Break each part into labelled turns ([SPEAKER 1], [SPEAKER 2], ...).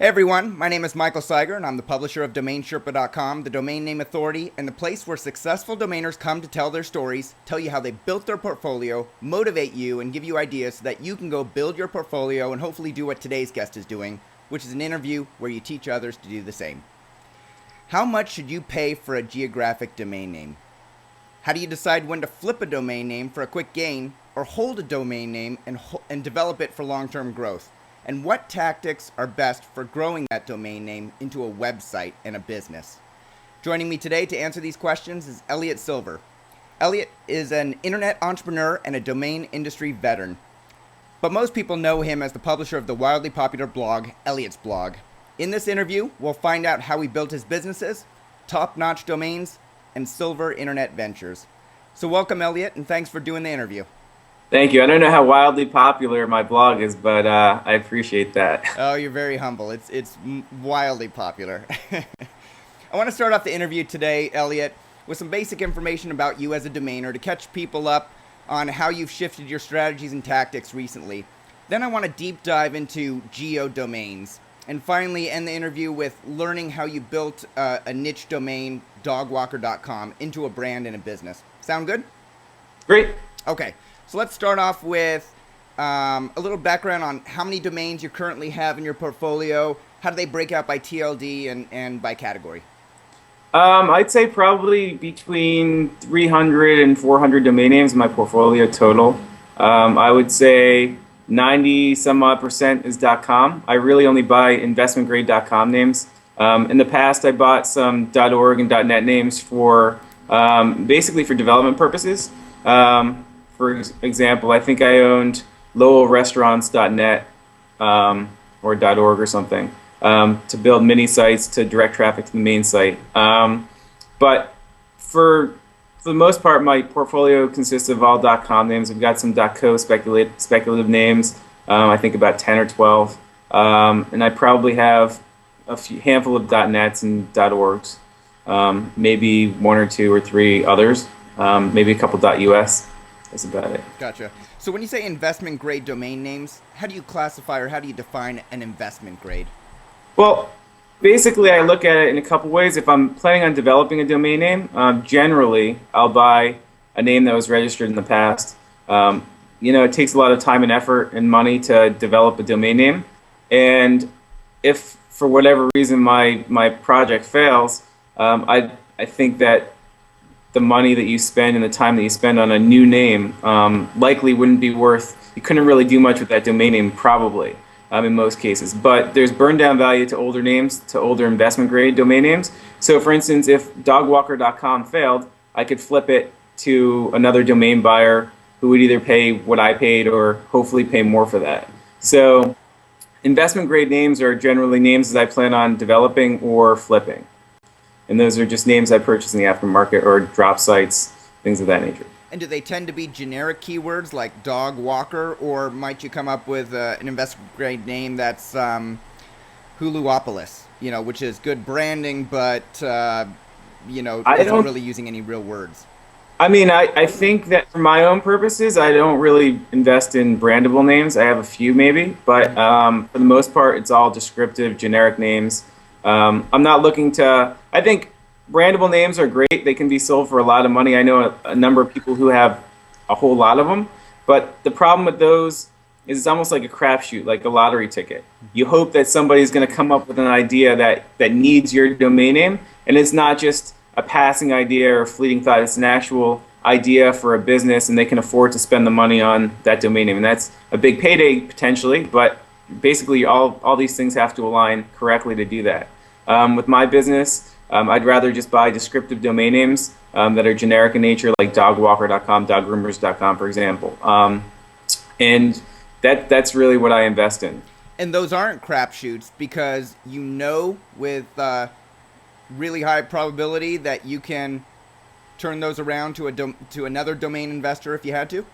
[SPEAKER 1] Hey everyone, my name is Michael Seiger and I'm the publisher of DomainSherpa.com, the domain name authority, and the place where successful domainers come to tell their stories, tell you how they built their portfolio, motivate you, and give you ideas so that you can go build your portfolio and hopefully do what today's guest is doing, which is an interview where you teach others to do the same. How much should you pay for a geographic domain name? How do you decide when to flip a domain name for a quick gain or hold a domain name and develop it for long-term growth? And what tactics are best for growing that domain name into a website and a business? Joining me today to answer these questions is Elliot Silver. Elliot is an internet entrepreneur and a domain industry veteran. But most people know him as the publisher of the wildly popular blog, Elliot's Blog. In this interview, we'll find out how he built his businesses, top-notch domains, and silver internet ventures. So welcome, Elliot, and thanks for doing the interview.
[SPEAKER 2] Thank you. I don't know how wildly popular my blog is, but I appreciate that.
[SPEAKER 1] Oh, you're very humble. It's wildly popular. I want to start off the interview today, Elliot, with some basic information about you as a domainer to catch people up on how you've shifted your strategies and tactics recently. Then I want to deep dive into geo-domains. And finally, end the interview with learning how you built a niche domain, dogwalker.com, into a brand and a business. Sound good?
[SPEAKER 2] Great.
[SPEAKER 1] Okay. So let's start off with a little background on how many domains you currently have in your portfolio. How do they break out by TLD and by category?
[SPEAKER 2] I'd say probably between 300 and 400 domain names in my portfolio total. I would say 90 some odd percent is .com. I really only buy investment grade .com names. In the past, I bought some .org and .net names for basically for development purposes. For example, I think I owned lowellrestaurants.net or .org or something to build mini sites to direct traffic to the main site. But for the most part, my portfolio consists of all .com names. I've got some .co speculative names. I think about 10 or 12, and I probably have a handful of .nets and .orgs, maybe one or two or three others, maybe a couple .us. That's about it.
[SPEAKER 1] Gotcha. So when you say investment grade domain names, how do you classify or how do you define an investment grade?
[SPEAKER 2] Well, basically I look at it in a couple ways. If I'm planning on developing a domain name, generally I'll buy a name that was registered in the past. It takes a lot of time and effort and money to develop a domain name. And if for whatever reason my project fails, I think that the money that you spend and the time that you spend on a new name likely wouldn't be worth, you couldn't really do much with that domain name probably in most cases. But there's burn down value to older names, to older investment grade domain names. So for instance, if dogwalker.com failed, I could flip it to another domain buyer who would either pay what I paid or hopefully pay more for that. So investment grade names are generally names that I plan on developing or flipping. And those are just names I purchase in the aftermarket or drop sites, things of that nature.
[SPEAKER 1] And do they tend to be generic keywords like dog walker, or might you come up with an investment grade name that's Huluopolis, which is good branding, but isn't really using any real words?
[SPEAKER 2] I mean, I think that for my own purposes, I don't really invest in brandable names. I have a few maybe, but for the most part, it's all descriptive, generic names. I'm not looking to, I think brandable names are great. They can be sold for a lot of money. I know a number of people who have a whole lot of them, but the problem with those is it's almost like a crapshoot, like a lottery ticket. You hope that somebody's going to come up with an idea that needs your domain name, and it's not just a passing idea or a fleeting thought. It's an actual idea for a business, and they can afford to spend the money on that domain name. And that's a big payday potentially, but basically all these things have to align correctly to do that. With my business, I'd rather just buy descriptive domain names that are generic in nature, like dogwalker.com, doggroomers.com, for example. And that's really what I invest in.
[SPEAKER 1] And those aren't crapshoots because with really high probability that you can turn those around to another domain investor if you had to?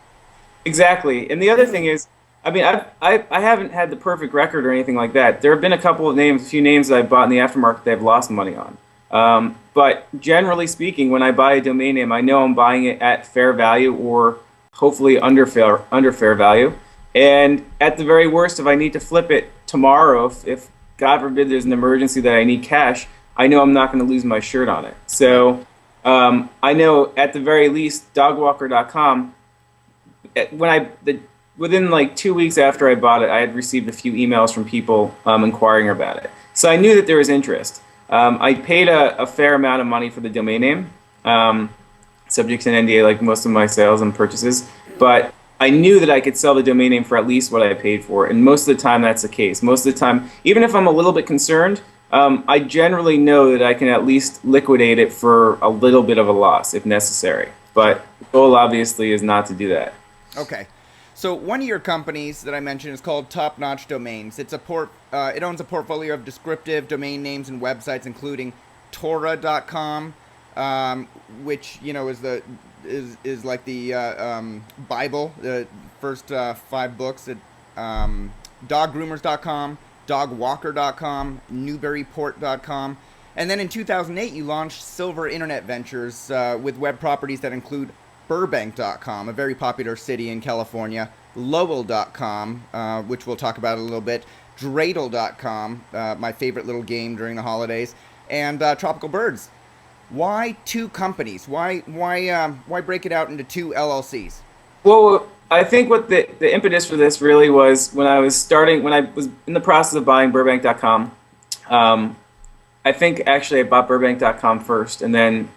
[SPEAKER 2] Exactly. And the other thing is, I mean, I haven't had the perfect record or anything like that. There have been a few names that I've bought in the aftermarket that I've lost money on. But generally speaking, when I buy a domain name, I know I'm buying it at fair value or hopefully under fair value. And at the very worst, if I need to flip it tomorrow, if God forbid there's an emergency that I need cash, I know I'm not going to lose my shirt on it. So I know at the very least, dogwalker.com, within like 2 weeks after I bought it, I had received a few emails from people inquiring about it. So I knew that there was interest. I paid a fair amount of money for the domain name, subject to an NDA like most of my sales and purchases, but I knew that I could sell the domain name for at least what I paid for, and most of the time that's the case. Most of the time, even if I'm a little bit concerned, I generally know that I can at least liquidate it for a little bit of a loss if necessary. But the goal obviously is not to do that.
[SPEAKER 1] Okay. So one of your companies that I mentioned is called Top Notch Domains. It owns a portfolio of descriptive domain names and websites, including Torah.com, which is like the Bible, the first 5 books. Doggroomers.com, Dogwalker.com, Newburyport.com. And then in 2008, you launched Silver Internet Ventures with web properties that include Burbank.com, a very popular city in California, Lowell.com, which we'll talk about a little bit, Dreidel.com, my favorite little game during the holidays, and Tropical Birds. Why 2 companies? Why break it out into 2 LLCs?
[SPEAKER 2] Well, I think what the impetus for this really was when I was in the process of buying Burbank.com. I think actually I bought Burbank.com first and then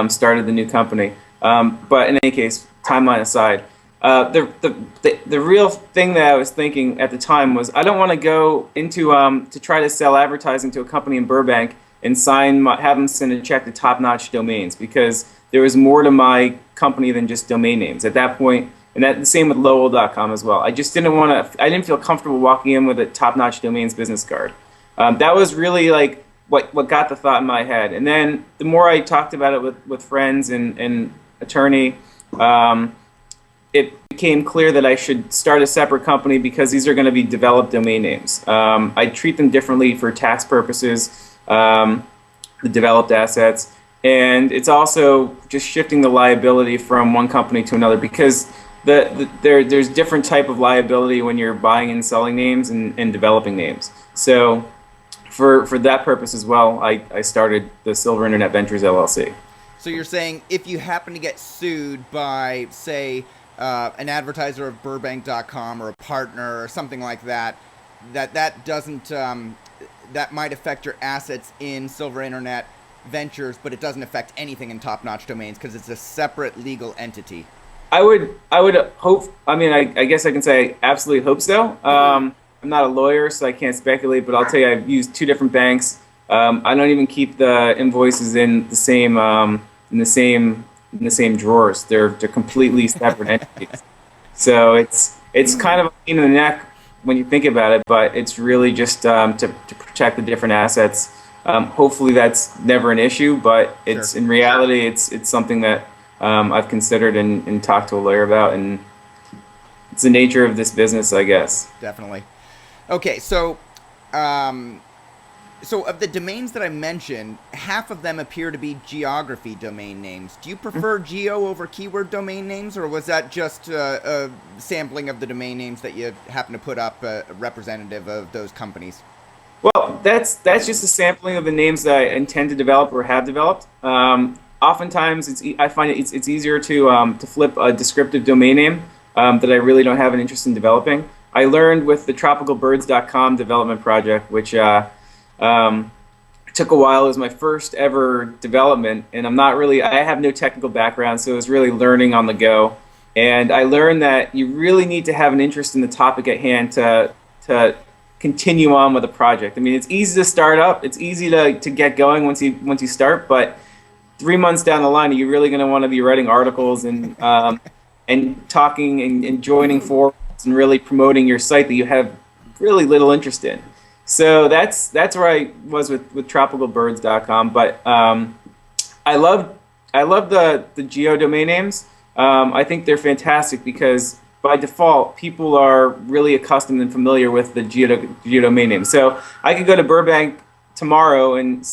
[SPEAKER 2] started the new company. But in any case, timeline aside, the real thing that I was thinking at the time was I don't want to go into to try to sell advertising to a company in Burbank and have them send a check to Top Notch Domains, because there was more to my company than just domain names at that point. And the same with Lowell.com as well. I just didn't want to. I didn't feel comfortable walking in with a Top Notch Domains business card. That was really like what got the thought in my head. And then the more I talked about it with friends and attorney, it became clear that I should start a separate company because these are going to be developed domain names. I treat them differently for tax purposes, the developed assets, and it's also just shifting the liability from one company to another, because there's different type of liability when you're buying and selling names and developing names. So for that purpose as well, I started the Silver Internet Ventures LLC.
[SPEAKER 1] So you're saying if you happen to get sued by, say, an advertiser of Burbank.com or a partner or something like that, that doesn't that might affect your assets in Silver Internet Ventures, but it doesn't affect anything in Top Notch Domains because it's a separate legal entity.
[SPEAKER 2] I would hope. I mean, I guess I can say I absolutely hope so. I'm not a lawyer, so I can't speculate. But I'll tell you, I've used 2 different banks. I don't even keep the invoices in the same drawers. They're completely separate entities. So it's kind of a pain in the neck when you think about it, but it's really just to protect the different assets. Hopefully that's never an issue, but it's
[SPEAKER 1] Sure.
[SPEAKER 2] in reality it's something that I've considered and talked to a lawyer about, and it's the nature of this business, I guess.
[SPEAKER 1] Definitely. Okay, so of the domains that I mentioned, half of them appear to be geography domain names. Do you prefer geo over keyword domain names, or was that just a sampling of the domain names that you happen to put up representative of those companies?
[SPEAKER 2] Well, that's just a sampling of the names that I intend to develop or have developed. Oftentimes, I find it's easier to flip a descriptive domain name that I really don't have an interest in developing. I learned with the tropicalbirds.com development project, which took a while. It was my first ever development, and I have no technical background, so it was really learning on the go. And I learned that you really need to have an interest in the topic at hand to continue on with a project. I mean, it's easy to start up. It's easy to get going once you start, but 3 months down the line, you're really going to want to be writing articles and talking and joining forums and really promoting your site that you have really little interest in. So that's where I was with tropicalbirds.com. But I love the geo domain names. I think they're fantastic because by default, people are really accustomed and familiar with the geo domain name. So I could go to Burbank tomorrow and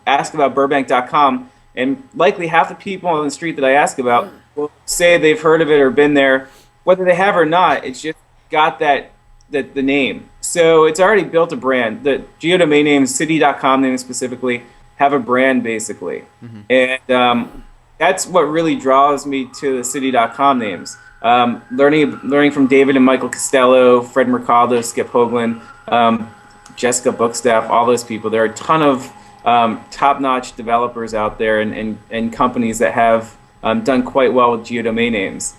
[SPEAKER 2] ask about Burbank.com, and likely half the people on the street that I ask about will say they've heard of it or been there. Whether they have or not, it's just got the name. So it's already built a brand. The geodomain names, city.com names specifically, have a brand basically. And that's what really draws me to the city.com names. Learning from David and Michael Costello, Fred Mercado, Skip Hoagland, Jessica Bookstaff, all those people. There are a ton of top-notch developers out there and companies that have done quite well with geodomain names.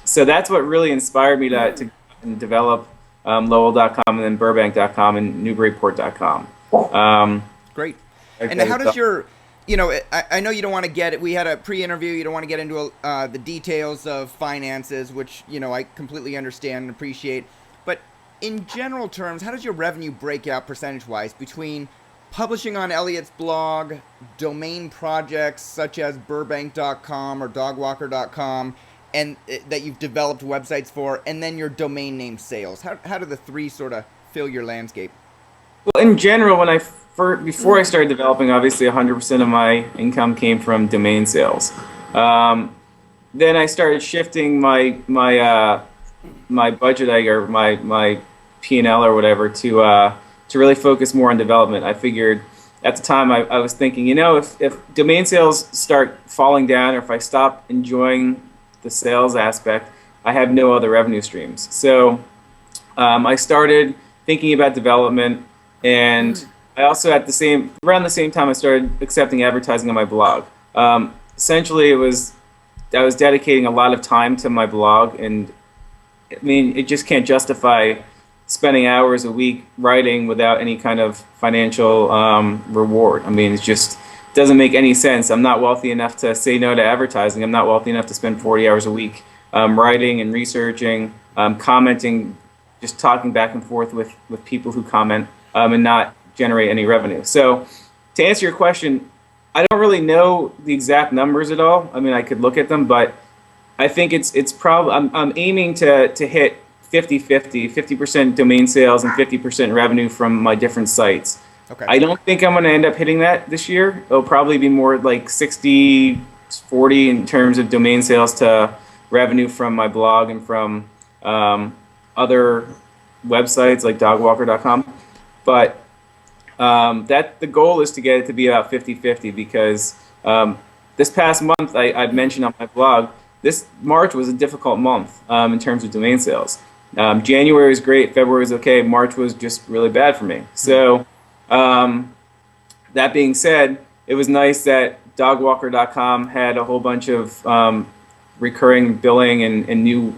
[SPEAKER 2] So that's what really inspired me to develop Lowell.com and then Burbank.com and Newburyport.com.
[SPEAKER 1] Great. And how does your, I know you don't want to we had a pre-interview, you don't want to get into the details of finances, which, I completely understand and appreciate. But in general terms, how does your revenue break out percentage-wise between publishing on Elliot's blog, domain projects such as Burbank.com or Dogwalker.com, and that you've developed websites for, and then your domain name sales? How do the three sort of fill your landscape?
[SPEAKER 2] Well, in general, before I started developing, obviously 100% of my income came from domain sales. Then I started shifting my budget, or my P&L or whatever, to really focus more on development. I figured at the time I was thinking, if domain sales start falling down, or if I stop enjoying the sales aspect, I have no other revenue streams. So I started thinking about development, and I also around the same time I started accepting advertising on my blog. Essentially, I was dedicating a lot of time to my blog, and it just can't justify spending hours a week writing without any kind of financial reward. It just doesn't make any sense. I'm not wealthy enough to say no to advertising. I'm not wealthy enough to spend 40 hours a week writing and researching, commenting, just talking back and forth with people who comment, and not generate any revenue. So to answer your question, I don't really know the exact numbers at all. I could look at them, but I think it's probably, I'm aiming to hit 50% domain sales and 50% revenue from my different sites.
[SPEAKER 1] Okay.
[SPEAKER 2] I don't think I'm going to end up hitting that this year. It'll probably be more like 60-40 in terms of domain sales to revenue from my blog and from other websites like dogwalker.com. But the goal is to get it to be about 50-50, because this past month, I've mentioned on my blog, this March was a difficult month in terms of domain sales. January was great, February was okay, March was just really bad for me. So that being said, it was nice that dogwalker.com had a whole bunch of recurring billing and new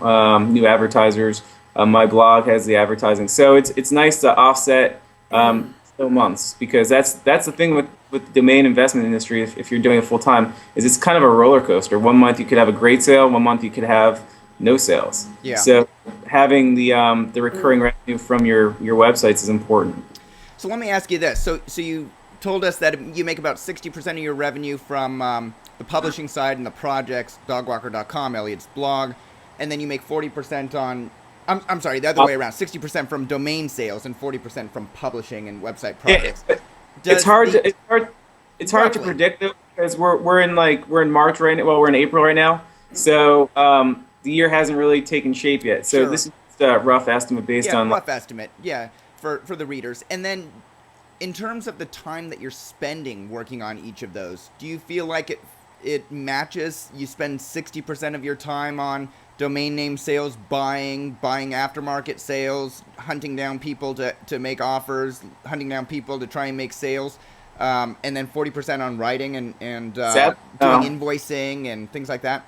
[SPEAKER 2] advertisers. My blog has the advertising, so it's nice to offset still months, because that's the thing with the domain investment industry. If you're doing it full time, is it's kind of a roller coaster. One month you could have a great sale, one month you could have no sales.
[SPEAKER 1] Yeah.
[SPEAKER 2] So having the recurring revenue from your websites is important.
[SPEAKER 1] So let me ask you this. So you told us that you make about 60% of your revenue from the publishing side and the projects, dogwalker.com, Elliot's blog, and then you make 40% on, I'm sorry, the other way around, 60% from domain sales and 40% from publishing and website projects.
[SPEAKER 2] It's hard to predict though, because we're in March right now. Well, we're in April right now, so the year hasn't really taken shape yet. So this is just a rough estimate based on
[SPEAKER 1] rough estimate, for the readers. And then in terms of the time that you're spending working on each of those, do you feel like it matches? You spend 60% of your time on domain name sales, buying aftermarket sales, hunting down people to make offers, hunting down people to try and make sales, and then 40% on writing and doing invoicing and things like that?